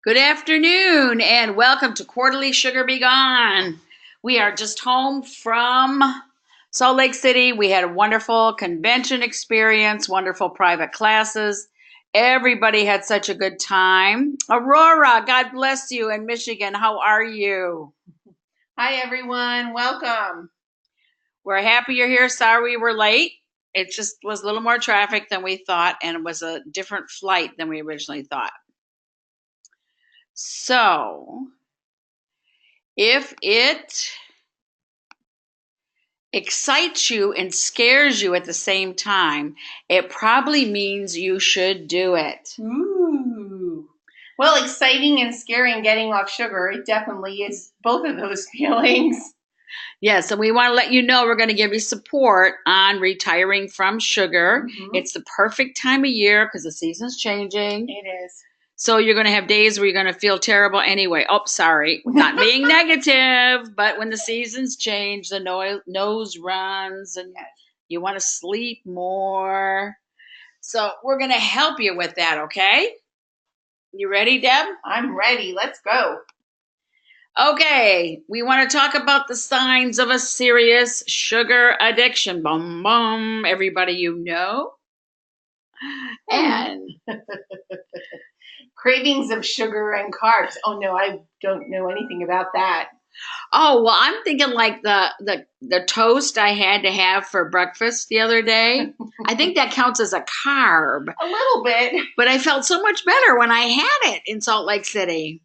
Good afternoon and welcome to Quarterly Sugar Be Gone. We are just home from Salt Lake City. We had a wonderful convention experience, wonderful private classes. Everybody had such a good time. Aurora, God bless you in Michigan. How are you? Hi, everyone. Welcome. We're happy you're here. Sorry we were late. It just was a little more traffic than we thought, and it was a different flight than we originally thought. So, if it excites you and scares you at the same time, it probably means you should do it. Ooh. Well, exciting and scary and getting off sugar. It definitely is both of those feelings. Yes, and we want to let you know we're going to give you support on retiring from sugar. It's the perfect time of year because the season's changing. It is. So you're going to have days where you're going to feel terrible anyway. Oh, sorry, not being negative, but when the seasons change, the nose runs and you want to sleep more. So we're going to help you with that, okay? You ready, Deb? I'm ready. Let's go. Okay, we want to talk about the signs of a serious sugar addiction. Bum, bum, everybody you know. And cravings of sugar and carbs. Oh, no, I don't know anything about that. oh, well, I'm thinking like the toast I had to have for breakfast the other day. I think that counts as a carb. A little bit. But I felt so much better when I had it in Salt Lake City.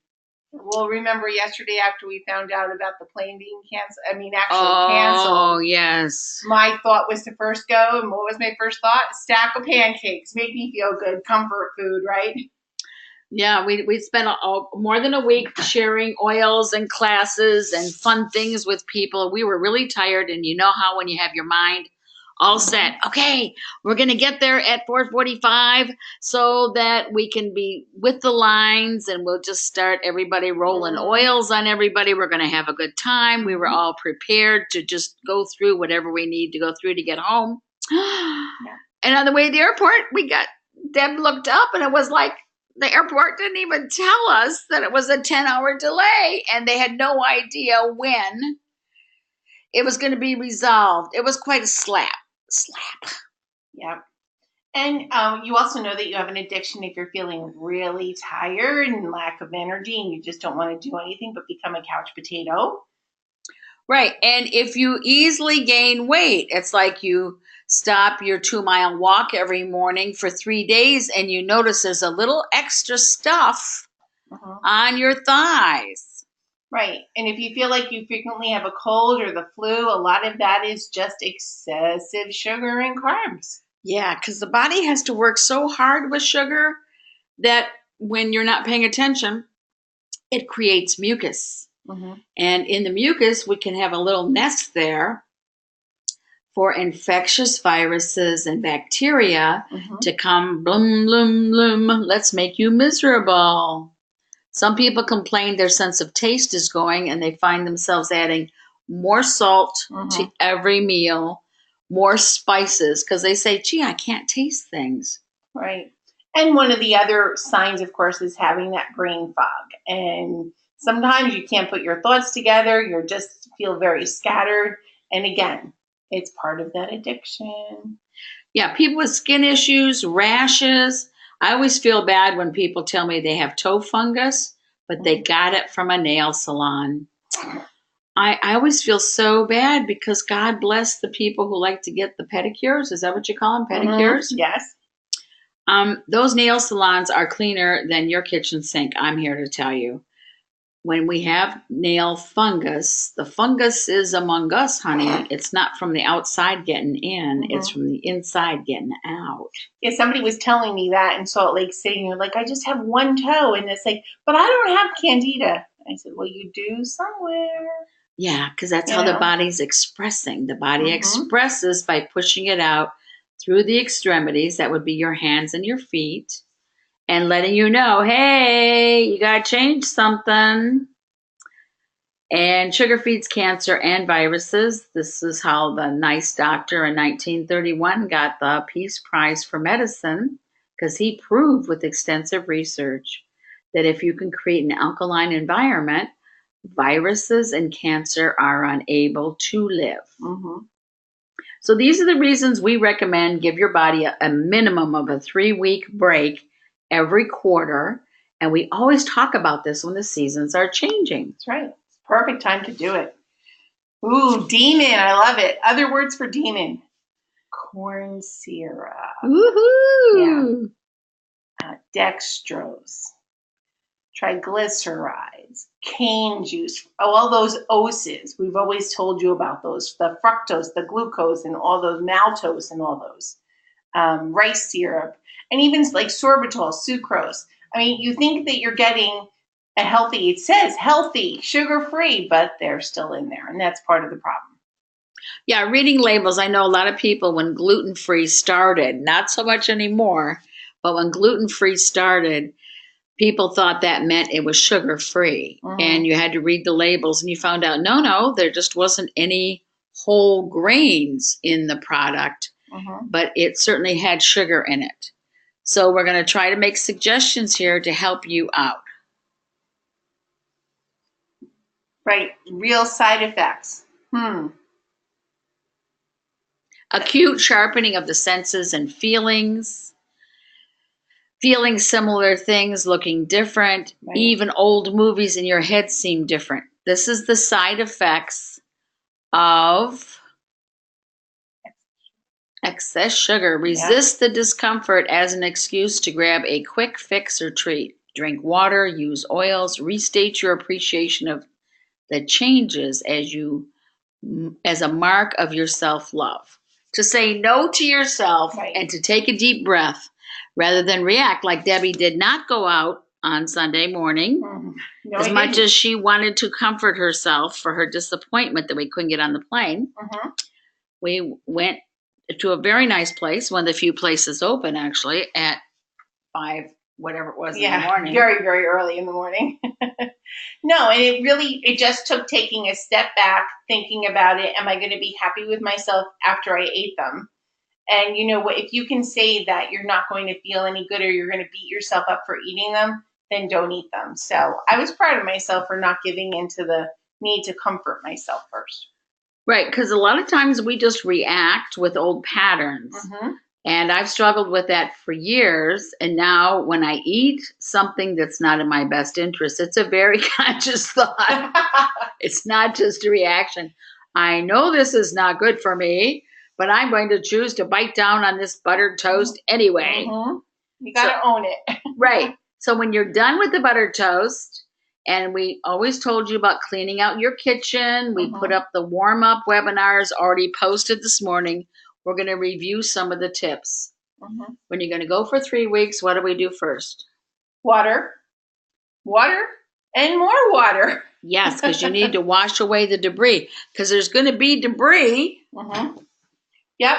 Well, remember yesterday after we found out about the plane being canceled? Oh, yes. My thought was to first go, and what was my first thought? A stack of pancakes. Make me feel good. Comfort food, right? Yeah, we spent more than a week sharing oils and classes and fun things with people. We were really tired, and you know how when you have your mind all set, okay, we're going to get there at 4:45 so that we can be with the lines, and we'll just start everybody rolling oils on everybody. We're going to have a good time. We were all prepared to just go through whatever we need to go through to get home. And on the way to the airport, Deb looked up, and it was like, the airport didn't even tell us that it was a 10-hour delay, and they had no idea when it was going to be resolved. It was quite a slap. Yeah. And you also know that you have an addiction if you're feeling really tired and lack of energy and you just don't want to do anything but become a couch potato. Right. And if you easily gain weight, it's like you stop your 2-mile walk every morning for 3 days and you notice there's a little extra stuff on your thighs. Right. And if you feel like you frequently have a cold or the flu, a lot of that is just excessive sugar and carbs. Yeah, because the body has to work so hard with sugar that when you're not paying attention, it creates mucus. And in the mucus, we can have a little nest there for infectious viruses and bacteria to come, bloom, bloom, bloom. Let's make you miserable. Some people complain their sense of taste is going and they find themselves adding more salt to every meal, more spices, because they say, gee, I can't taste things. Right. And one of the other signs, of course, is having that brain fog. And sometimes you can't put your thoughts together. You just feel very scattered. And again, it's part of that addiction. Yeah, people with skin issues, rashes. I always feel bad when people tell me they have toe fungus, but they got it from a nail salon. I always feel so bad because God bless the people who like to get the pedicures. Is that what you call them? Pedicures? Yes. Those nail salons are cleaner than your kitchen sink, I'm here to tell you. When we have nail fungus, the fungus is among us, honey. It's not from the outside getting in. It's from the inside getting out. Yeah, somebody was telling me that in Salt Lake City. And they're like, I just have one toe. And it's like, but I don't have candida. I said, well, you do somewhere. Yeah, because that's how the body's expressing. The body expresses by pushing it out through the extremities. That would be your hands and your feet. And letting you know, hey, you got to change something. And sugar feeds cancer and viruses. This is how the nice doctor in 1931 got the Peace Prize for Medicine, because he proved with extensive research that if you can create an alkaline environment, viruses and cancer are unable to live. Mm-hmm. So these are the reasons we recommend give your body a minimum of a 3-week break every quarter. And we always talk about this when the seasons are changing. That's right. It's perfect time to do it. Ooh, demon. I love it. Other words for demon. Corn syrup. Woohoo! Yeah. Dextrose. Triglycerides. Cane juice. Oh, all those oses. We've always told you about those. The fructose, the glucose, and all those maltose and all those. Rice syrup. And even like sorbitol, sucrose. I mean, you think that you're getting a healthy, it says healthy, sugar-free, but they're still in there, and that's part of the problem. Yeah, reading labels, I know a lot of people when gluten-free started, not so much anymore, but when gluten-free started, people thought that meant it was sugar-free. Mhm. And you had to read the labels and you found out, no, there just wasn't any whole grains in the product, but it certainly had sugar in it. So we're going to try to make suggestions here to help you out. Right, real side effects. Acute sharpening of the senses and feelings, feeling similar things, looking different, Right. even old movies in your head seem different. This is the side effects of excess sugar. Resist the discomfort as an excuse to grab a quick fix or treat. Drink water, use oils, restate your appreciation of the changes as a mark of your self-love. To say no to yourself Right. and to take a deep breath rather than react like Debbie did not go out on Sunday morning. No, as much as she wanted to comfort herself for her disappointment that we couldn't get on the plane. We went to a very nice place, one of the few places open actually, at 5, whatever it was in the morning. Very, very early in the morning. No, and it just took taking a step back, thinking about it. Am I going to be happy with myself after I ate them? And you know what? If you can say that you're not going to feel any good or you're going to beat yourself up for eating them, then don't eat them. So I was proud of myself for not giving into the need to comfort myself first. Right, because a lot of times we just react with old patterns. And I've struggled with that for years. And now when I eat something that's not in my best interest, it's a very conscious thought. It's not just a reaction. I know this is not good for me, but I'm going to choose to bite down on this buttered toast anyway. You got to own it. Right. So when you're done with the buttered toast, and we always told you about cleaning out your kitchen, we put up the warm-up webinars already posted this morning. We're going to review some of the tips. When you're going to go for 3 weeks, what do we do first? Water, and more water. Yes, because you need to wash away the debris, because there's going to be debris. Yep.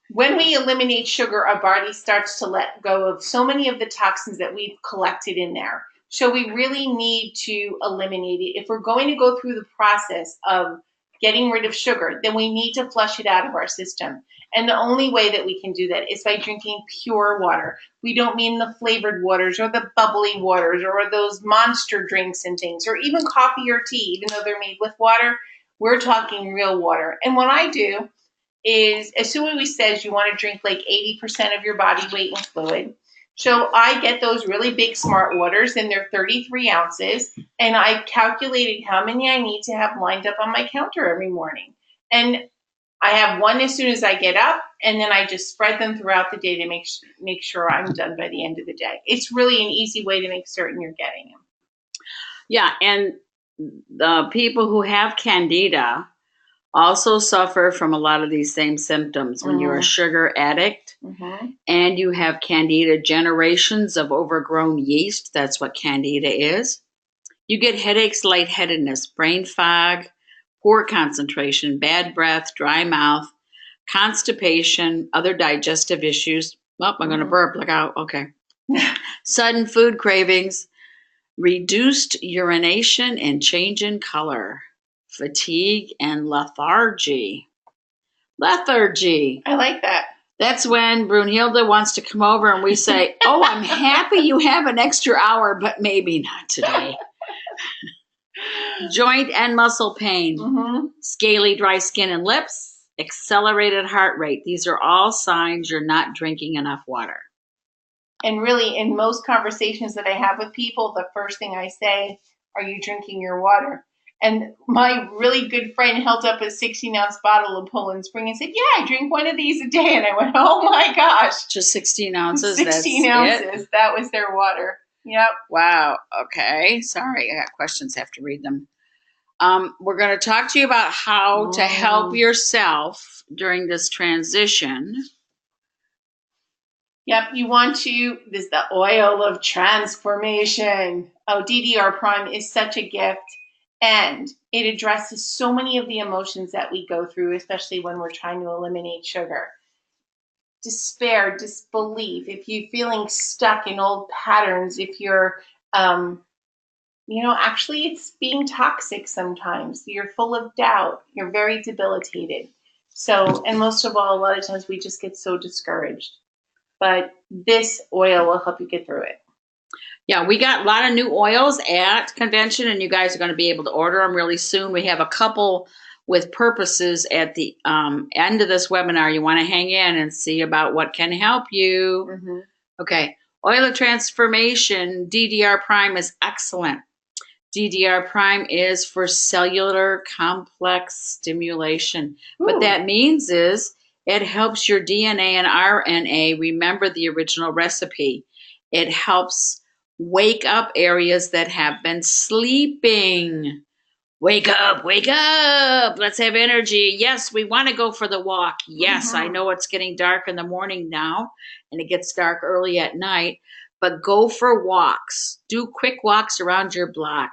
When we eliminate sugar, our body starts to let go of so many of the toxins that we've collected in there. So we really need to eliminate it. If we're going to go through the process of getting rid of sugar, then we need to flush it out of our system. And the only way that we can do that is by drinking pure water. We don't mean the flavored waters or the bubbly waters or those monster drinks and things, or even coffee or tea, even though they're made with water. We're talking real water. And what I do is, as Sue says, you want to drink like 80% of your body weight in fluid. So I get those really big smart waters, and they're 33 ounces, and I calculated how many I need to have lined up on my counter every morning. And I have one as soon as I get up, and then I just spread them throughout the day to make sure I'm done by the end of the day. It's really an easy way to make certain you're getting them. Yeah, and the people who have candida also suffer from a lot of these same symptoms. When you're a sugar addict and you have candida, generations of overgrown yeast, that's what candida is. You get headaches, lightheadedness, brain fog, poor concentration, bad breath, dry mouth, constipation, other digestive issues. Oh, I'm going to burp. Look out. Okay. Sudden food cravings, reduced urination and change in color, fatigue and lethargy. Lethargy. I like that. That's when Brunhilde wants to come over and we say, oh, I'm happy you have an extra hour, but maybe not today. Joint and muscle pain, scaly, dry skin and lips, accelerated heart rate. These are all signs you're not drinking enough water. And really, in most conversations that I have with people, the first thing I say, are you drinking your water? And my really good friend held up a 16-ounce bottle of Poland Spring and said, yeah, I drink one of these a day. And I went, oh my gosh. Just 16 ounces? 16 ounces. It? That was their water. Yep. Wow. Okay. Sorry. I got questions. I have to read them. We're going to talk to you about how to help yourself during this transition. Yep, you want to, this is the oil of transformation. Oh, DDR Prime is such a gift, and it addresses so many of the emotions that we go through, especially when we're trying to eliminate sugar. Despair, disbelief, if you're feeling stuck in old patterns, if you're, actually it's being toxic sometimes. You're full of doubt. You're very debilitated. So, and most of all, a lot of times we just get so discouraged. But this oil will help you get through it. Yeah, we got a lot of new oils at convention, and you guys are going to be able to order them really soon. We have a couple with purposes at the end of this webinar. You want to hang in and see about what can help you. Okay, oil of transformation, DDR Prime is excellent. DDR Prime is for cellular complex stimulation. Ooh. What that means is it helps your DNA and RNA remember the original recipe. It helps wake up areas that have been sleeping. Wake up, wake up. Let's have energy. Yes, we want to go for the walk. Yes, I know it's getting dark in the morning now, and it gets dark early at night, but go for walks. Do quick walks around your block.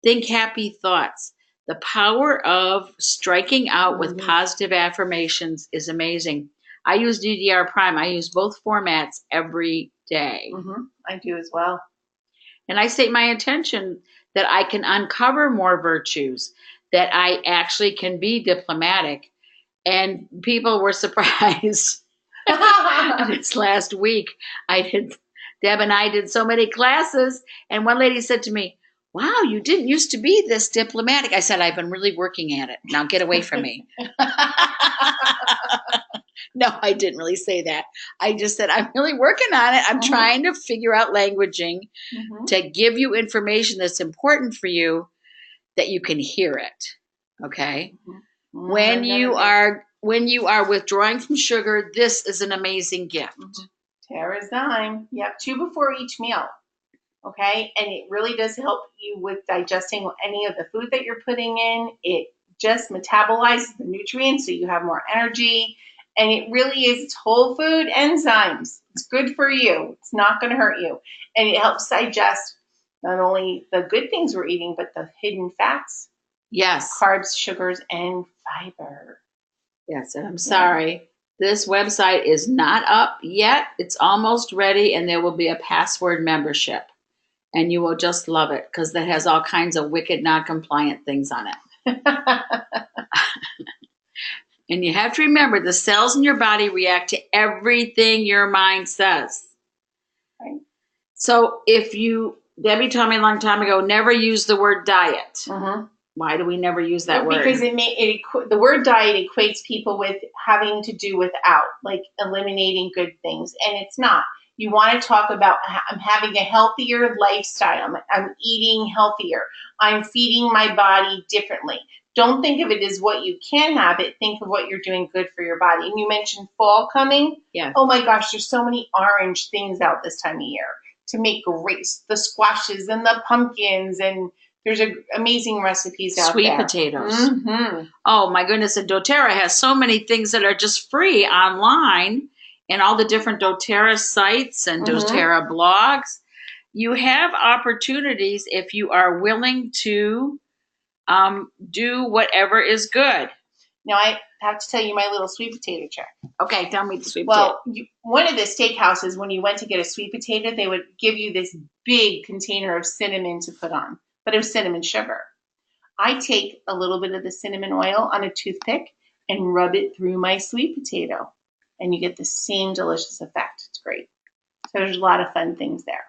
Think happy thoughts. The power of striking out with positive affirmations is amazing. I use DDR Prime. I use both formats every day. I do as well. And I state my intention that I can uncover more virtues, that I actually can be diplomatic. And people were surprised. This last week, Deb and I did so many classes, and one lady said to me, wow, you didn't used to be this diplomatic. I said, I've been really working at it. Now get away from me. No, I didn't really say that. I just said, I'm really working on it. I'm trying to figure out languaging to give you information that's important for you, that you can hear it. Okay. When you are withdrawing from sugar, this is an amazing gift. Tara's dime. Yep. 2 before each meal. Okay. And it really does help you with digesting any of the food that you're putting in. It just metabolizes the nutrients so you have more energy. And it really is, it's whole food enzymes. It's good for you. It's not going to hurt you. And it helps digest not only the good things we're eating, but the hidden fats. Yes. Carbs, sugars, and fiber. Yes. And I'm sorry. This website is not up yet. It's almost ready, and there will be a password membership. And you will just love it because that has all kinds of wicked, non-compliant things on it. And you have to remember, the cells in your body react to everything your mind says. Right. So Debbie told me a long time ago, never use the word diet. Why do we never use that word? Because the word diet equates people with having to do without, like eliminating good things. And it's not. You want to talk about, I'm having a healthier lifestyle. I'm eating healthier. I'm feeding my body differently. Don't think of it as what you can have it. Think of what you're doing good for your body. And you mentioned fall coming. Yeah. Oh my gosh, there's so many orange things out this time of year to make great, the squashes and the pumpkins, and there's amazing recipes out there. Sweet potatoes. Oh my goodness. And doTERRA has so many things that are just free online, and all the different doTERRA sites and doTERRA blogs. You have opportunities if you are willing to do whatever is good. Now, I have to tell you my little sweet potato trick. Okay, tell me the sweet potato. Well, one of the steakhouses, when you went to get a sweet potato, they would give you this big container of cinnamon to put on, but it was cinnamon sugar. I take a little bit of the cinnamon oil on a toothpick and rub it through my sweet potato. and you get the same delicious effect. It's great. So there's a lot of fun things there.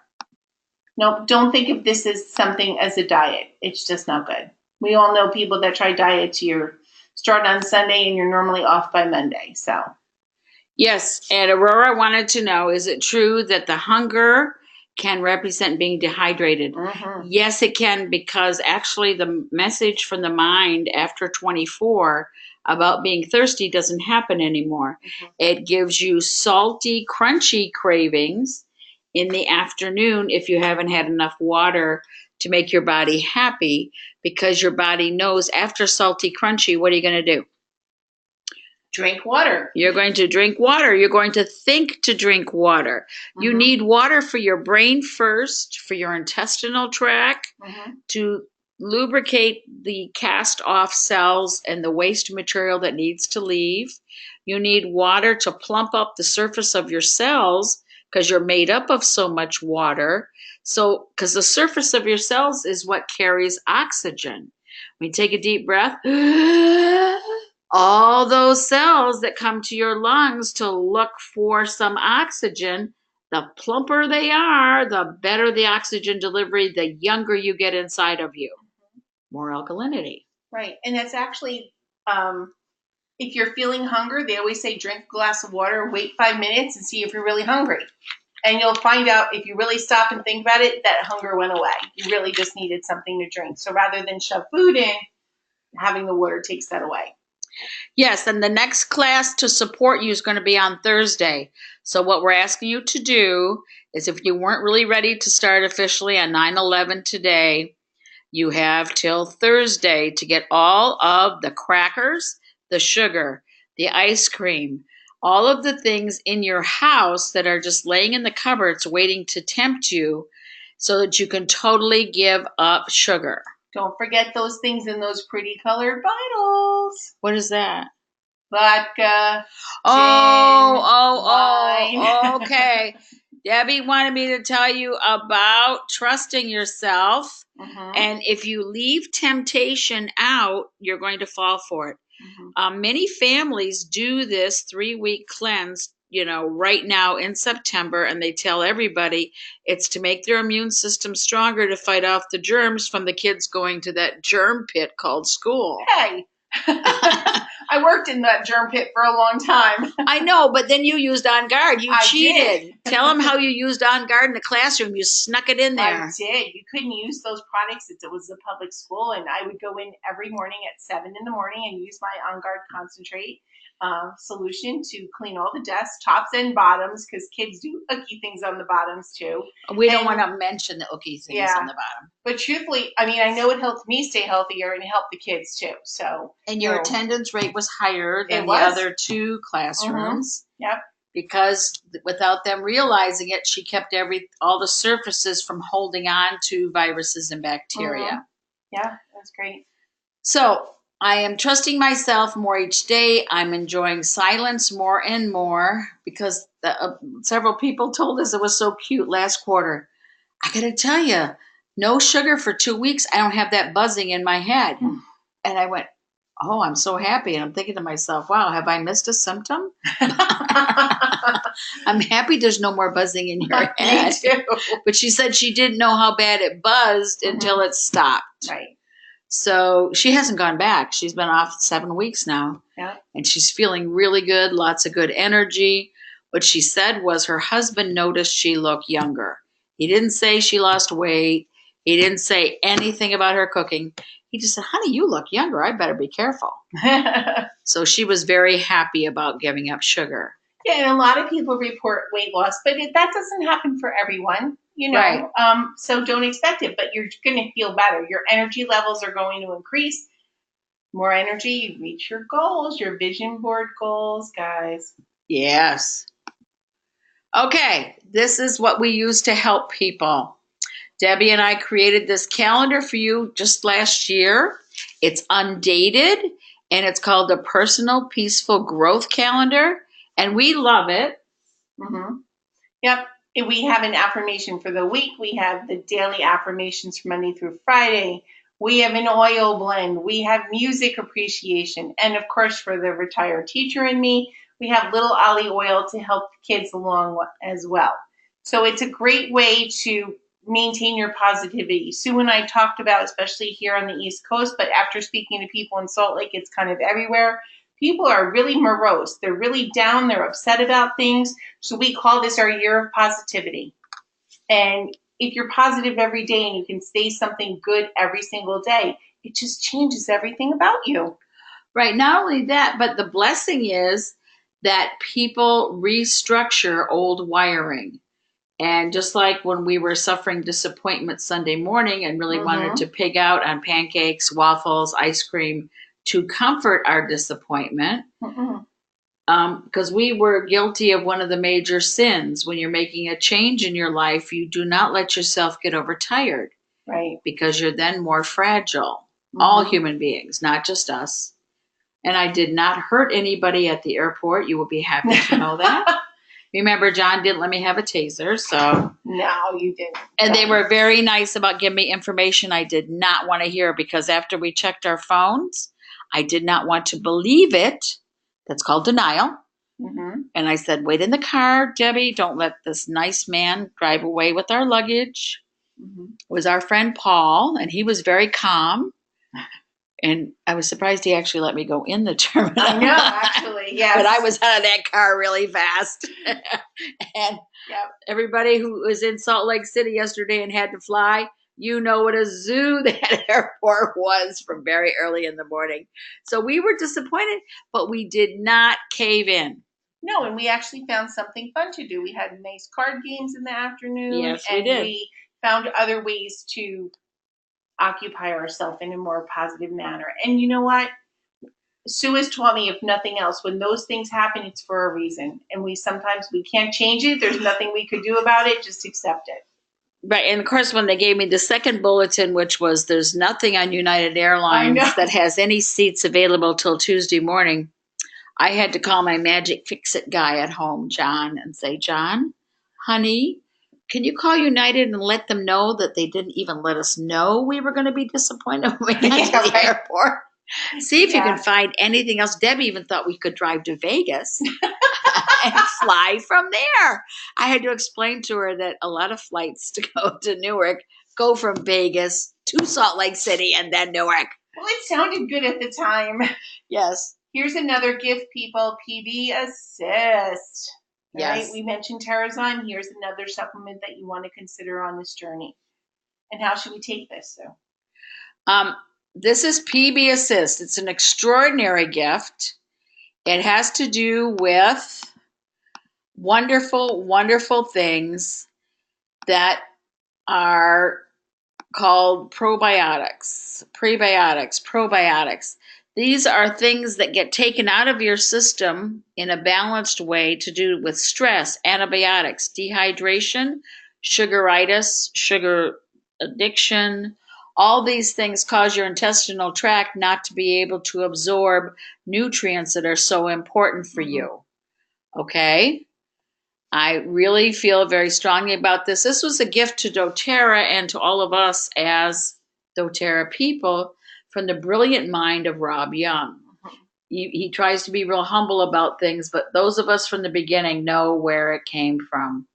Nope, don't think of this as something as a diet. It's just not good. We all know people that try diets. You start on Sunday and you're normally off by Monday. So Yes, and Aurora wanted to know, is it true that the hunger can represent being dehydrated? Yes, it can, because actually the message from the mind after 24 about being thirsty doesn't happen anymore. It gives you salty, crunchy cravings in the afternoon if you haven't had enough water to make your body happy, because your body knows after salty, crunchy, what are you going to do? Drink water. You're going to drink water. You're going to think to drink water. You need water for your brain first, for your intestinal tract, to lubricate the cast off cells and the waste material that needs to leave. You need water to plump up the surface of your cells, because you're made up of so much water. So, because the surface of your cells is what carries oxygen. When you take a deep breath, all those cells that come to your lungs to look for some oxygen, the plumper they are, the better the oxygen delivery, the younger you get inside of you. More alkalinity. Right. And that's actually, if you're feeling hunger, they always say drink a glass of water, wait 5 minutes and see if you're really hungry. And you'll find out if you really stop and think about it, that hunger went away. You really just needed something to drink. So rather than shove food in, having the water takes that away. Yes, and the next class to support you is going to be on Thursday. So what we're asking you to do is, if you weren't really ready to start officially on 9/11 today, you have till Thursday to get all of the crackers, the sugar, the ice cream, all of the things in your house that are just laying in the cupboards waiting to tempt you, so that you can totally give up sugar. Don't forget those things in those pretty colored bottles. What is that? Vodka. Wine. Okay. Debbie wanted me to tell you about trusting yourself. And if you leave temptation out, you're going to fall for it. Many families do this 3-week cleanse, right now in September, and they tell everybody it's to make their immune system stronger to fight off the germs from the kids going to that germ pit called school. Hey, I worked in that germ pit for a long time. I know, but then you used On Guard. You cheated. Did. Tell them how you used On Guard in the classroom. You snuck it in there. I did. You couldn't use those products. It was a public school, and I would go in every morning at 7 in the morning and use my On Guard concentrate solution to clean all the desks, tops and bottoms, because kids do icky things on the bottoms too. We don't want to mention the icky things on the bottom. But truthfully, I mean, I know it helped me stay healthier and it helped the kids too. So, and your attendance rate was higher than the other 2 classrooms. Yep. Because without them realizing it, she kept all the surfaces from holding on to viruses and bacteria. Yeah, that's great. So I am trusting myself more each day. I'm enjoying silence more and more, because several people told us it was so cute last quarter. I got to tell you, no sugar for 2 weeks. I don't have that buzzing in my head. And I went, oh, I'm so happy. And I'm thinking to myself, wow, have I missed a symptom? I'm happy there's no more buzzing in your head. Me too. But she said she didn't know how bad it buzzed until it stopped. Right. So she hasn't gone back. She's been off 7 weeks now. Yeah. And she's feeling really good, lots of good energy. What she said was her husband noticed she looked younger. He didn't say she lost weight. He didn't say anything about her cooking. He just said, honey, you look younger. I better be careful. So she was very happy about giving up sugar. Yeah, and a lot of people report weight loss, but that doesn't happen for everyone. Right. So don't expect it, but you're going to feel better. Your energy levels are going to increase. More energy, you reach your goals, your vision board goals, guys. Yes. Okay, this is what we use to help people. Debbie and I created this calendar for you just last year. It's undated, and it's called the Personal Peaceful Growth Calendar, and we love it. Yep. We have an affirmation for the week. We have the daily affirmations from Monday through Friday. We have an oil blend. We have music appreciation. And of course, for the retired teacher in me, We have little olive oil to help kids along as well. So it's a great way to maintain your positivity. Sue and I talked about, especially here on the East Coast, but after speaking to people in Salt Lake, it's kind of everywhere. People are really morose. They're really down. They're upset about things. So we call this our year of positivity. And if you're positive every day and you can say something good every single day, it just changes everything about you. Right. Not only that, but the blessing is that people restructure old wiring. And just like when we were suffering disappointment Sunday morning and really wanted to pig out on pancakes, waffles, ice cream to comfort our disappointment, because we were guilty of one of the major sins. When you're making a change in your life, you do not let yourself get overtired. Right. Because you're then more fragile. All human beings, not just us. And I did not hurt anybody at the airport. You will be happy to know that. Remember, John didn't let me have a taser, so. No, you didn't. And they were very nice about giving me information I did not want to hear, because after we checked our phones, I did not want to believe it. That's called denial. And I said, wait in the car, Debbie. Don't let this nice man drive away with our luggage. It was our friend Paul, and he was very calm. And I was surprised he actually let me go in the terminal. I know, actually, yes. But I was out of that car really fast. And everybody who was in Salt Lake City yesterday and had to fly, you know what a zoo that airport was from very early in the morning. So we were disappointed, but we did not cave in. No, and we actually found something fun to do. We had nice card games in the afternoon. Yes, we and did. We found other ways to occupy ourselves in a more positive manner. And you know what? Sue has taught me, if nothing else, when those things happen, it's for a reason. And we can't change it. There's nothing we could do about it. Just accept it. Right. And of course, when they gave me the second bulletin, which was there's nothing on United Airlines that has any seats available till Tuesday morning, I had to call my magic fix-it guy at home, John, and say, John, honey, can you call United and let them know that they didn't even let us know we were going to be disappointed when we got to the airport? See if you can find anything else. Debbie even thought we could drive to Vegas and fly from there. I had to explain to her that a lot of flights to go to Newark go from Vegas to Salt Lake City and then Newark. Well, it sounded good at the time. Yes. Here's another gift, people. PB Assist. Yes. Right? We mentioned Terrazyme. Here's another supplement that you want to consider on this journey. And how should we take this, Sue? This is PB Assist. It's an extraordinary gift. It has to do with wonderful, wonderful things that are called probiotics, prebiotics, probiotics. These are things that get taken out of your system in a balanced way to do with stress, antibiotics, dehydration, sugaritis, sugar addiction. All these things cause your intestinal tract not to be able to absorb nutrients that are so important for you. Okay? I really feel very strongly about this. This was a gift to doTERRA and to all of us as doTERRA people from the brilliant mind of Rob Young. He tries to be real humble about things, but those of us from the beginning know where it came from.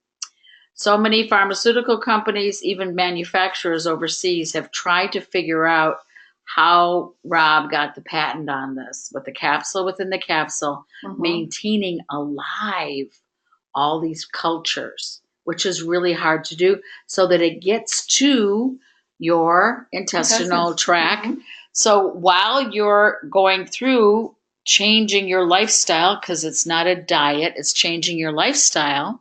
So many pharmaceutical companies, even manufacturers overseas, have tried to figure out how Rob got the patent on this, with the capsule within the capsule, maintaining alive all these cultures, which is really hard to do, so that it gets to your intestinal tract. So while you're going through changing your lifestyle, because it's not a diet, it's changing your lifestyle,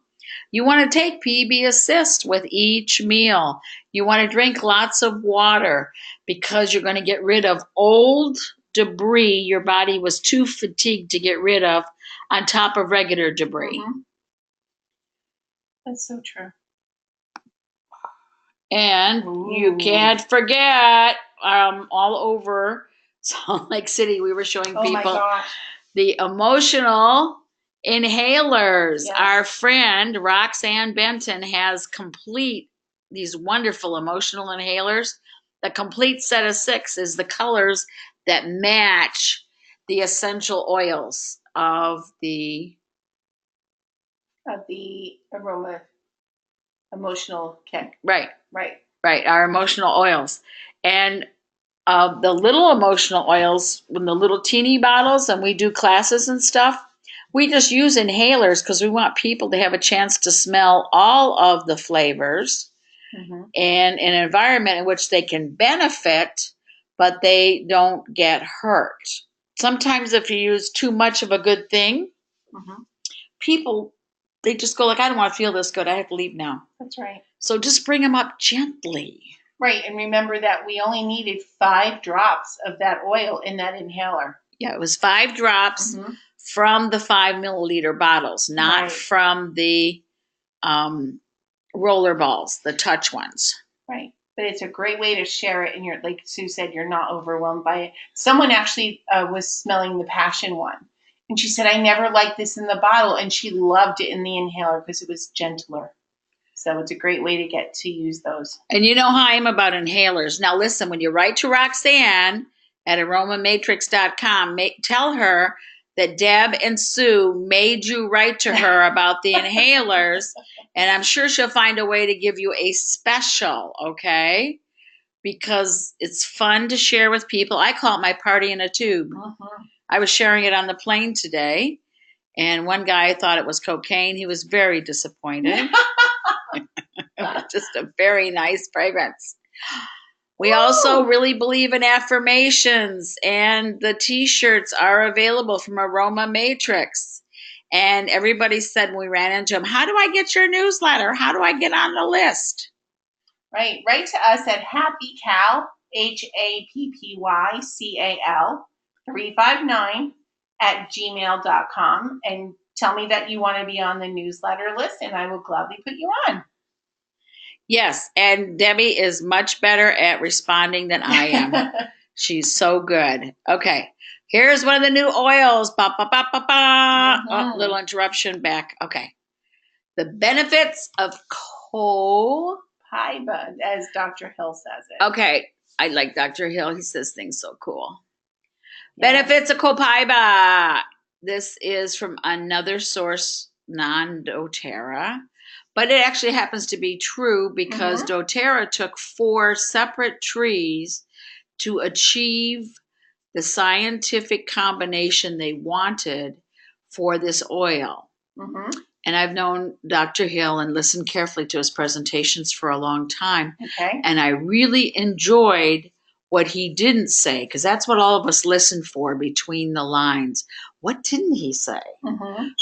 you want to take PB Assist with each meal. You want to drink lots of water, because you're going to get rid of old debris your body was too fatigued to get rid of, on top of regular debris. That's so true. And you can't forget, all over Salt Lake City, we were showing people the emotional inhalers. Yes. Our friend Roxanne Benton has these wonderful emotional inhalers. The complete set of 6 is the colors that match the essential oils. of the aroma emotional kick. right, Right. our emotional oils. And the little emotional oils, when the little teeny bottles, and we do classes and stuff, we just use inhalers because we want people to have a chance to smell all of the flavors in an environment in which they can benefit, but they don't get hurt. Sometimes if you use too much of a good thing, people, they just go like, I don't want to feel this good. I have to leave now. That's right. So just bring them up gently. Right. And remember that we only needed 5 drops of that oil in that inhaler. Yeah, it was 5 drops from the 5 milliliter bottles, not from the roller balls, the touch ones. Right. But it's a great way to share it. And you're, like Sue said, you're not overwhelmed by it. Someone actually was smelling the passion one. And she said, I never liked this in the bottle. And she loved it in the inhaler because it was gentler. So it's a great way to get to use those. And you know how I am about inhalers. Now listen, when you write to Roxanne at aromamatrix.com, tell her that Deb and Sue made you write to her about the inhalers. And I'm sure she'll find a way to give you a special, okay? Because it's fun to share with people. I call it my party in a tube. I was sharing it on the plane today. And one guy thought it was cocaine. He was very disappointed. Just a very nice fragrance. We also really believe in affirmations, and the t-shirts are available from Aroma Matrix. And everybody said when we ran into them, how do I get your newsletter? How do I get on the list? Right. Write to us at happycal, HAPPYCAL 359 at gmail.com and tell me that you want to be on the newsletter list, and I will gladly put you on. Yes, and Debbie is much better at responding than I am. She's so good. Okay, here's one of the new oils. Ba, ba, ba, ba, ba. Oh, little interruption back. Okay. The benefits of Copaiba, as Dr. Hill says it. Okay, I like Dr. Hill. He says things so cool. Yeah. Benefits of Copaiba. This is from another source, non-doTERRA. But it actually happens to be true because doTERRA took 4 separate trees to achieve the scientific combination they wanted for this oil. And I've known Dr. Hill and listened carefully to his presentations for a long time. Okay. And I really enjoyed what he didn't say, because that's what all of us listen for between the lines. What didn't he say?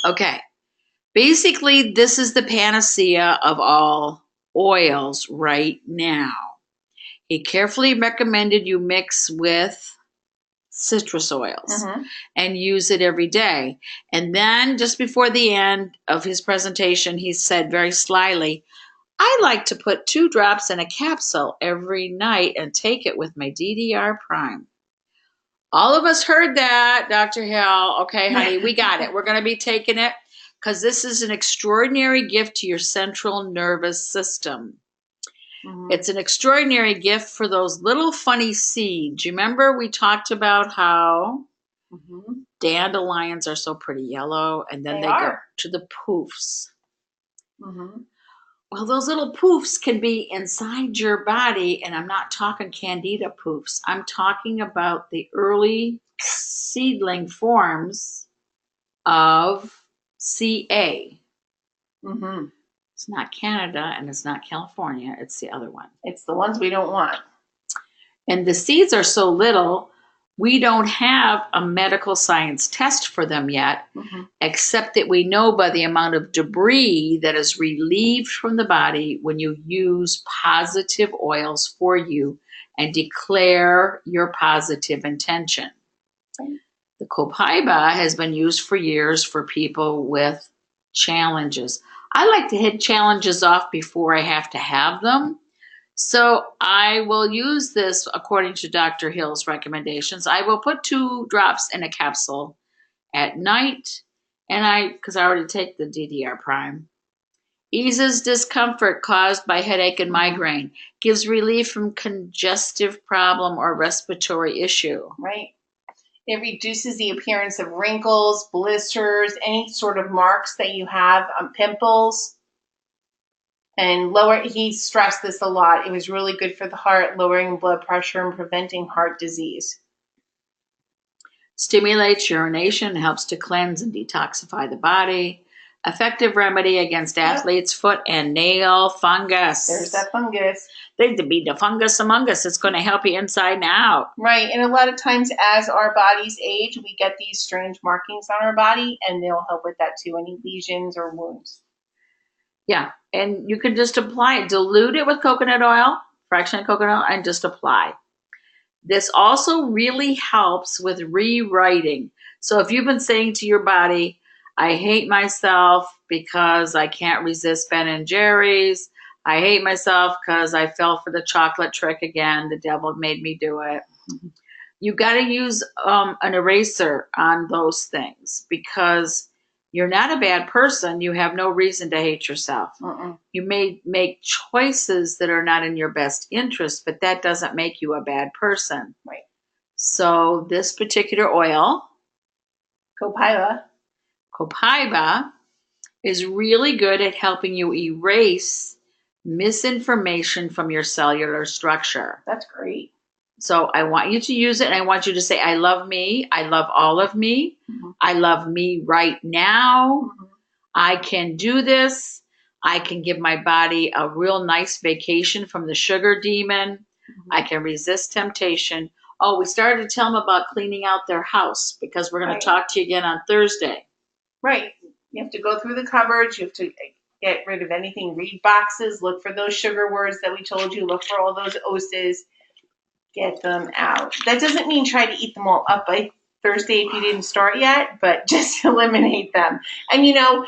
Okay. Basically, this is the panacea of all oils right now. He carefully recommended you mix with citrus oils and use it every day. And then just before the end of his presentation, he said very slyly, I like to put 2 drops in a capsule every night and take it with my DDR Prime. All of us heard that, Dr. Hill. Okay, honey, we got it. We're going to be taking it, because this is an extraordinary gift to your central nervous system. It's an extraordinary gift for those little funny seeds. You remember we talked about how dandelions are so pretty yellow, and then they go to the poofs. Well, those little poofs can be inside your body, and I'm not talking candida poofs. I'm talking about the early seedling forms of CA. It's not Canada and it's not California. It's the other one. It's the ones we don't want. And the seeds are so little, we don't have a medical science test for them yet, except that we know by the amount of debris that is relieved from the body when you use positive oils for you and declare your positive intention. The Copaiba has been used for years for people with challenges. I like to hit challenges off before I have to have them. So I will use this according to Dr. Hill's recommendations. I will put 2 drops in a capsule at night, and because I already take the DDR Prime. Eases discomfort caused by headache and migraine. Gives relief from congestive problem or respiratory issue. Right. It reduces the appearance of wrinkles, blisters, any sort of marks that you have, pimples. And he stressed this a lot. It was really good for the heart, lowering blood pressure and preventing heart disease. Stimulates urination, helps to cleanse and detoxify the body. Effective remedy against athlete's foot and nail fungus. There's that fungus. They be the fungus among us. It's going to help you inside and out. Right. And a lot of times as our bodies age, we get these strange markings on our body, and they'll help with that too, any lesions or wounds. Yeah. And you can just apply it. Dilute it with coconut oil, fraction of coconut oil, and just apply. This also really helps with rewriting. So if you've been saying to your body, I hate myself because I can't resist Ben and Jerry's. I hate myself because I fell for the chocolate trick again. The devil made me do it. You got to use an eraser on those things because you're not a bad person. You have no reason to hate yourself. You may make choices that are not in your best interest, but that doesn't make you a bad person. Right. So this particular oil, Copaiba, is really good at helping you erase misinformation from your cellular structure. That's great. So I want you to use it, and I want you to say, I love me. I love all of me. I love me right now. I can do this. I can give my body a real nice vacation from the sugar demon. I can resist temptation. Oh, we started to tell them about cleaning out their house because we're going to talk to you again on Thursday. Right. You have to go through the cupboards. You have to get rid of anything. Read boxes. Look for those sugar words that we told you. Look for all those oses. Get them out. That doesn't mean try to eat them all up by Thursday if you didn't start yet, but just eliminate them. And you know,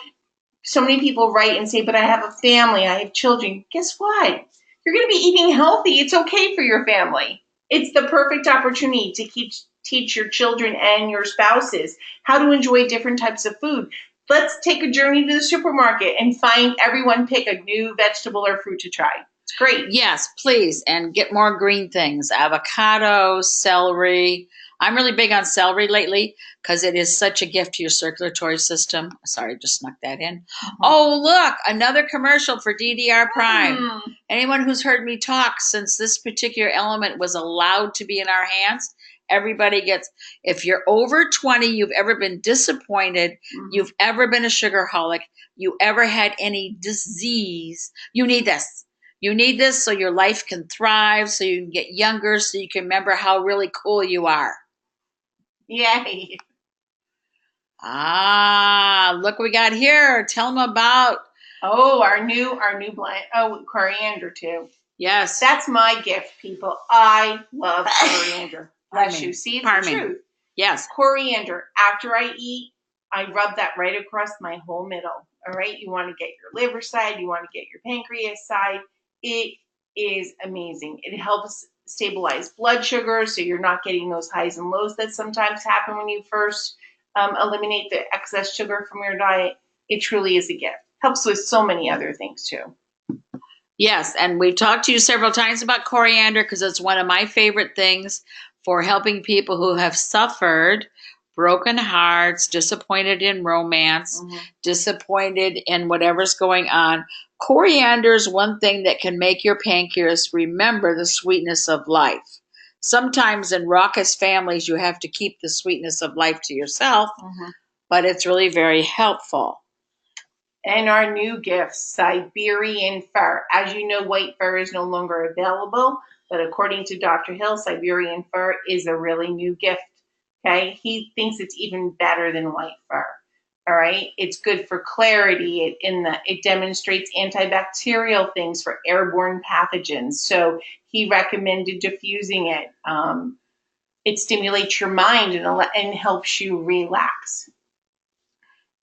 so many people write and say, but I have a family, I have children. Guess what? You're going to be eating healthy. It's okay for your family. It's the perfect opportunity to teach your children and your spouses how to enjoy different types of food. Let's take a journey to the supermarket and find everyone pick a new vegetable or fruit to try. It's great. Yes, please. And get more green things. Avocado, celery. I'm really big on celery lately because it is such a gift to your circulatory system. Sorry, just snuck that in. Oh, look, another commercial for DDR Prime. Anyone who's heard me talk since this particular element was allowed to be in our hands, everybody gets, if you're over 20, you've ever been disappointed, you've ever been a sugarholic, you ever had any disease, you need this. You need this so your life can thrive, so you can get younger, so you can remember how really cool you are. Yay. Look what we got here. Tell them about. Oh, our new blend. Oh, coriander too. Yes. That's my gift, people. I love coriander. Bless you. See, it's the truth. Yes. Coriander. After I eat, I rub that right across my whole middle. All right. You want to get your liver side. You want to get your pancreas side. It is amazing. It helps stabilize blood sugar so you're not getting those highs and lows that sometimes happen when you first eliminate the excess sugar from your diet. It truly is a gift. Helps with so many other things too. Yes, and we've talked to you several times about coriander because it's one of my favorite things for helping people who have suffered broken hearts, disappointed in romance, disappointed in whatever's going on. Coriander is one thing that can make your pancreas remember the sweetness of life. Sometimes in raucous families, you have to keep the sweetness of life to yourself, but it's really very helpful. And our new gift, Siberian Fur. As you know, white fur is no longer available, but according to Dr. Hill, Siberian Fur is a really new gift. Okay, he thinks it's even better than white fur. All right, it's good for clarity. It demonstrates antibacterial things for airborne pathogens. So he recommended diffusing it. It stimulates your mind and helps you relax.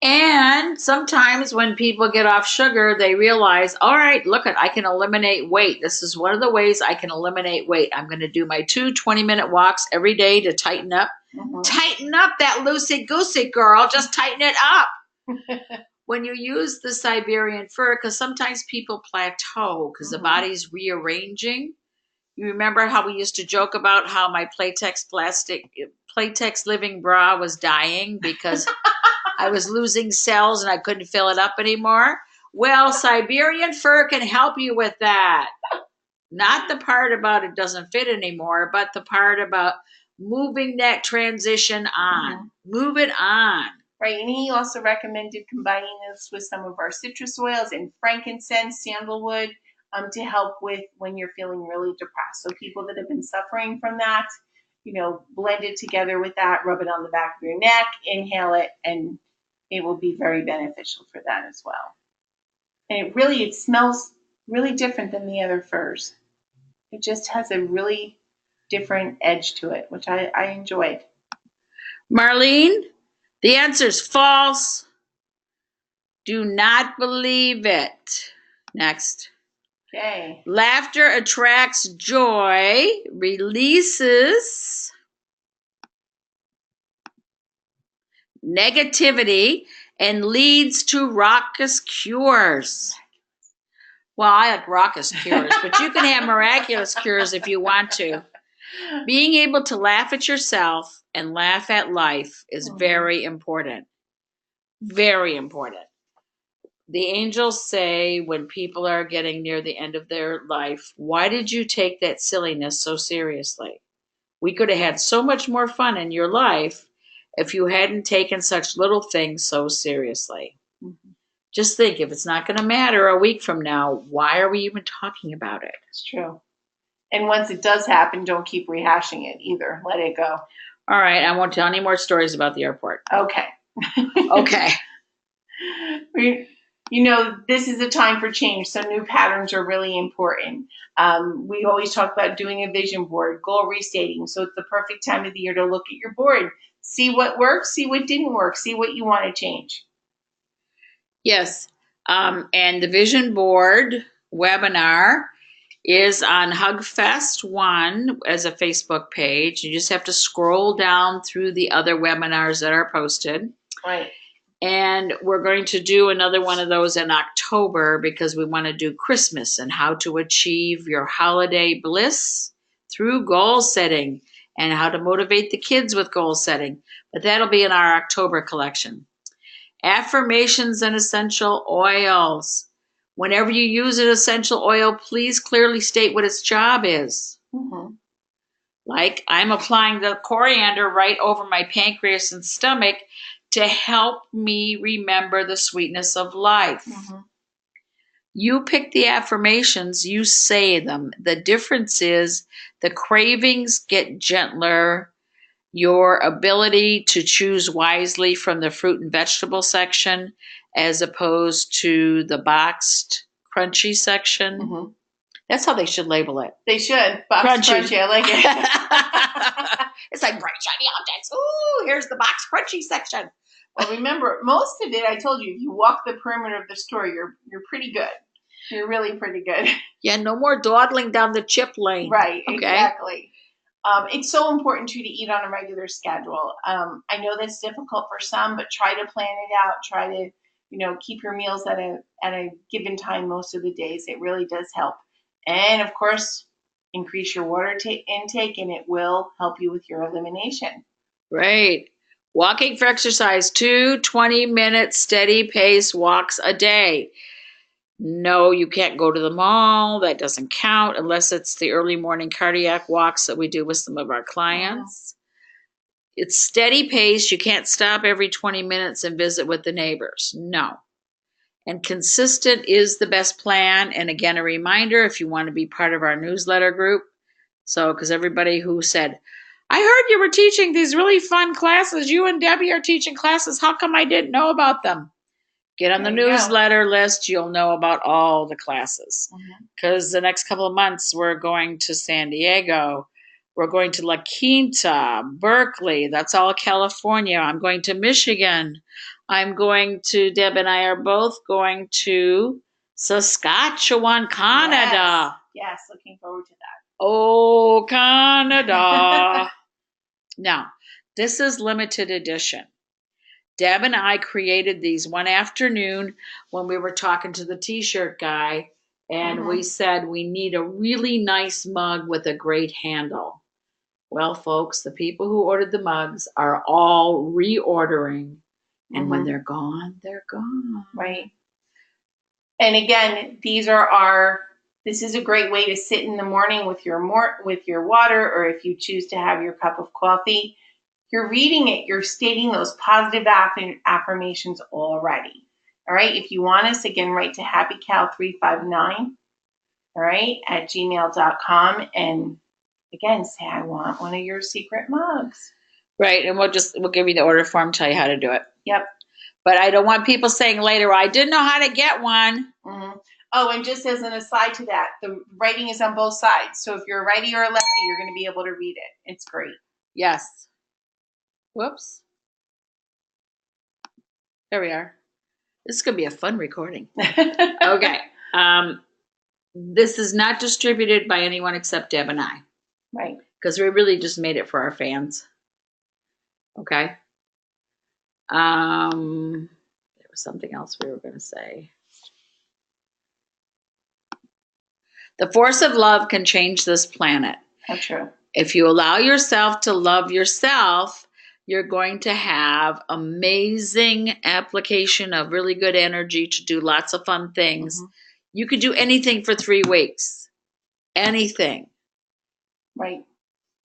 And sometimes when people get off sugar, they realize, all right, look, I can eliminate weight. This is one of the ways I can eliminate weight. I'm going to do my 2 20-minute walks every day to tighten up. Tighten up that loosey-goosey, girl. Just tighten it up. When you use the Siberian fur, because sometimes people plateau because the body's rearranging. You remember how we used to joke about how my Playtex Playtex Living Bra was dying because I was losing cells and I couldn't fill it up anymore. Well, Siberian Fur can help you with that. Not the part about it doesn't fit anymore, but the part about moving that transition on. Mhm. Move it on. Right, and he also recommended combining this with some of our citrus oils and frankincense, sandalwood, to help with when you're feeling really depressed. So people that have been suffering from that, blend it together with that, rub it on the back of your neck, inhale it, and it will be very beneficial for that as well. And it smells really different than the other furs. It just has a really different edge to it, which I enjoyed. Marlene, the answer's false. Do not believe it. Next. Okay. Laughter attracts joy, releases negativity, and leads to raucous cures. Well, I like raucous cures, but you can have miraculous cures if you want to. Being able to laugh at yourself and laugh at life is very important. Very important. The angels say when people are getting near the end of their life, why did you take that silliness so seriously? We could have had so much more fun in your life if you hadn't taken such little things so seriously. Mm-hmm. Just think, if it's not going to matter a week from now, why are we even talking about it? It's true. And once it does happen, don't keep rehashing it either. Let it go. All right. I won't tell any more stories about the airport. Okay. Okay. This is a time for change, so new patterns are really important. We always talk about doing a vision board, goal restating. So it's the perfect time of the year to look at your board, see what worked, see what didn't work, see what you want to change. Yes. And the vision board webinar is on HugFest 1 as a Facebook page. You just have to scroll down through the other webinars that are posted. Right. And we're going to do another one of those in October because we want to do Christmas and how to achieve your holiday bliss through goal setting and how to motivate the kids with goal setting. But that'll be in our October collection. Affirmations and essential oils. Whenever you use an essential oil, please clearly state what its job is. Mm-hmm. Like I'm applying the coriander right over my pancreas and stomach to help me remember the sweetness of life. Mm-hmm. You pick the affirmations, you say them. The difference is the cravings get gentler. Your ability to choose wisely from the fruit and vegetable section as opposed to the boxed crunchy section. Mm-hmm. That's how they should label it. They should. Boxed crunchy. I like it. It's like bright, shiny objects. Ooh, here's the boxed crunchy section. Well, remember, most of it, I told you, if you walk the perimeter of the store, you're pretty good. You're really pretty good. Yeah, no more dawdling down the chip lane. Right, okay? Exactly. It's so important, too, to eat on a regular schedule. I know that's difficult for some, but try to plan it out. Try to, keep your meals at a given time most of the days. It really does help. And, of course, increase your water intake, and it will help you with your elimination. Right. Walking for exercise, 2 20-minute steady pace walks a day. No, you can't go to the mall. That doesn't count unless it's the early morning cardiac walks that we do with some of our clients. It's steady pace. You can't stop every 20 minutes and visit with the neighbors. No. And consistent is the best plan. And again, a reminder, if you want to be part of our newsletter group. So, because everybody who said, I heard you were teaching these really fun classes. You and Debbie are teaching classes. How come I didn't know about them? Get on the newsletter list. You'll know about all the classes. Because the next couple of months, we're going to San Diego. We're going to La Quinta, Berkeley. That's all California. I'm going to Michigan. Deb and I are both going to Saskatchewan, Canada. Yes, looking forward to that. Oh, Canada. Now, this is limited edition. Deb and I created these one afternoon when we were talking to the t-shirt guy, and we said we need a really nice mug with a great handle. Well, folks, the people who ordered the mugs are all reordering. And when they're gone, they're gone. Right. And again, this is a great way to sit in the morning with your water, or if you choose to have your cup of coffee. You're reading it, you're stating those positive affirmations already. All right. If you want us, again, write to happycal359, all right, at gmail.com. And again, say, I want one of your secret mugs. Right. And we'll give you the order form, tell you how to do it. Yep. But I don't want people saying later, I didn't know how to get one. Mm-hmm. Oh, and just as an aside to that, the writing is on both sides. So if you're a righty or a lefty, you're going to be able to read it. It's great. Yes. Whoops. There we are. This is going to be a fun recording. Okay. This is not distributed by anyone except Deb and I. Right. Because we really just made it for our fans. Okay. There was something else we were going to say. The force of love can change this planet. That's true. If you allow yourself to love yourself, you're going to have amazing application of really good energy to do lots of fun things. Mm-hmm. You could do anything for 3 weeks. Anything. Right.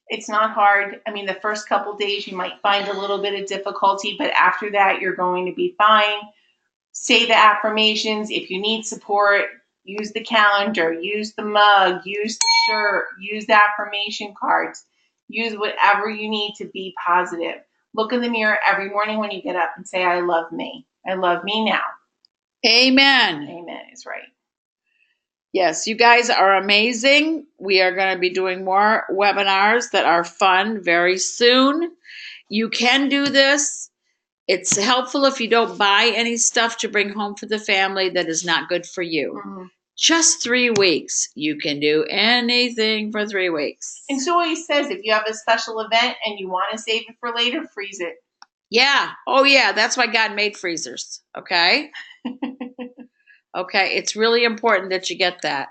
It's not hard. I mean, the first couple days you might find a little bit of difficulty, but after that, you're going to be fine. Say the affirmations. If you need support, use the calendar, use the mug, use the shirt, use the affirmation cards, use whatever you need to be positive. Look in the mirror every morning when you get up and say, I love me. I love me now. Amen. Amen is right. Yes, you guys are amazing. We are going to be doing more webinars that are fun very soon. You can do this. It's helpful if you don't buy any stuff to bring home for the family that is not good for you. Mm-hmm. Just 3 weeks. You can do anything for 3 weeks. And so he says, if you have a special event and you want to save it for later, freeze it. Yeah. Oh, yeah. That's why God made freezers. Okay. Okay. It's really important that you get that.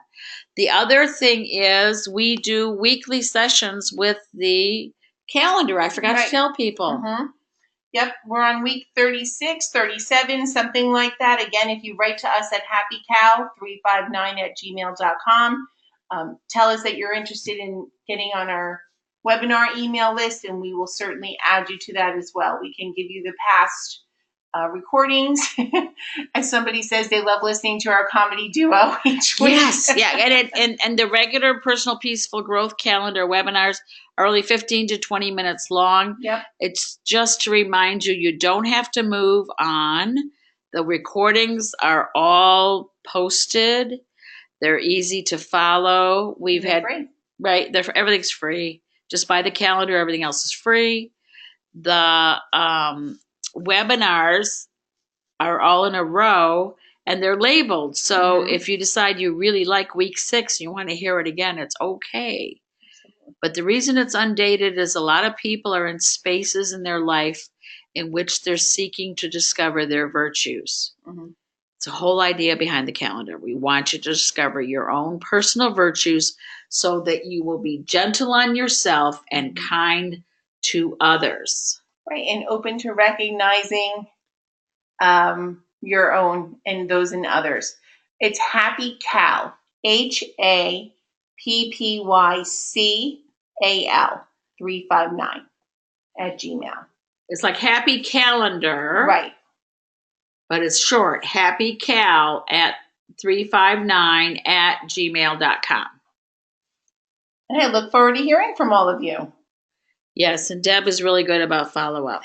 The other thing is we do weekly sessions with the calendar. I forgot to tell people. Mm-hmm. Yep, we're on week 36, 37, something like that. Again, if you write to us at happycal359@gmail.com, tell us that you're interested in getting on our webinar email list, and we will certainly add you to that as well. We can give you the past recordings. As somebody says, they love listening to our comedy duo each week. Yes, yeah, and the regular personal peaceful growth calendar webinars are only 15 to 20 minutes long. Yep. It's just to remind you, you don't have to move on. The recordings are all posted. They're easy to follow. Free. Right, everything's free. Just buy the calendar. Everything else is free. The webinars are all in a row and they're labeled. So if you decide you really like week 6 and you want to hear it again, it's okay. But the reason it's undated is a lot of people are in spaces in their life in which they're seeking to discover their virtues. Mm-hmm. It's a whole idea behind the calendar. We want you to discover your own personal virtues so that you will be gentle on yourself and kind to others. Right, and open to recognizing your own and those in others. It's Happy Cal, HAPPYCAL 359 at Gmail. It's like Happy Calendar. Right. But it's short, happycal at 359 at gmail.com. And I look forward to hearing from all of you. Yes, and Deb is really good about follow-up.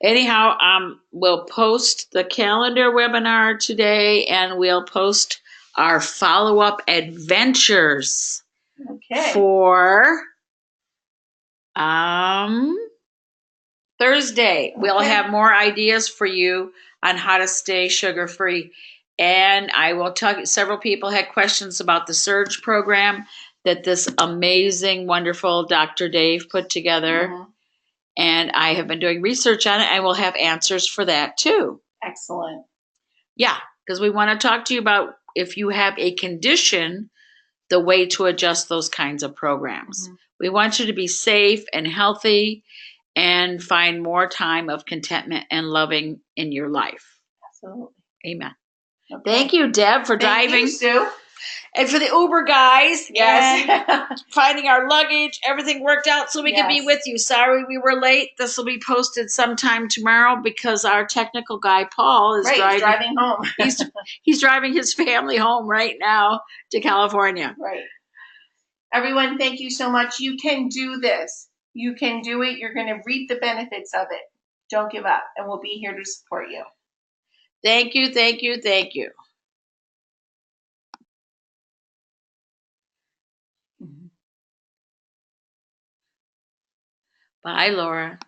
Anyhow, we'll post the calendar webinar today, and we'll post our follow-up adventures for Thursday. Okay. We'll have more ideas for you on how to stay sugar-free. And I will tell you, several people had questions about the Surge program that this amazing, wonderful Dr. Dave put together. Mm-hmm. And I have been doing research on it, and we'll have answers for that too. Excellent. Yeah, because we want to talk to you about if you have a condition, the way to adjust those kinds of programs. Mhm. We want you to be safe and healthy and find more time of contentment and loving in your life. Absolutely. Amen. Okay. Thank you, Deb, for Thank driving. you, Sue. And for the Uber guys. Yes. And finding our luggage. Everything worked out so we could be Yes. with you. Sorry we were late. This will be posted sometime tomorrow because our technical guy, Paul, is Right, he's driving home. he's driving his family home right now to California. Right. Everyone, thank you so much. You can do this. You can do it. You're going to reap the benefits of it. Don't give up, and we'll be here to support you. Thank you, thank you, thank you. Bye, Laura.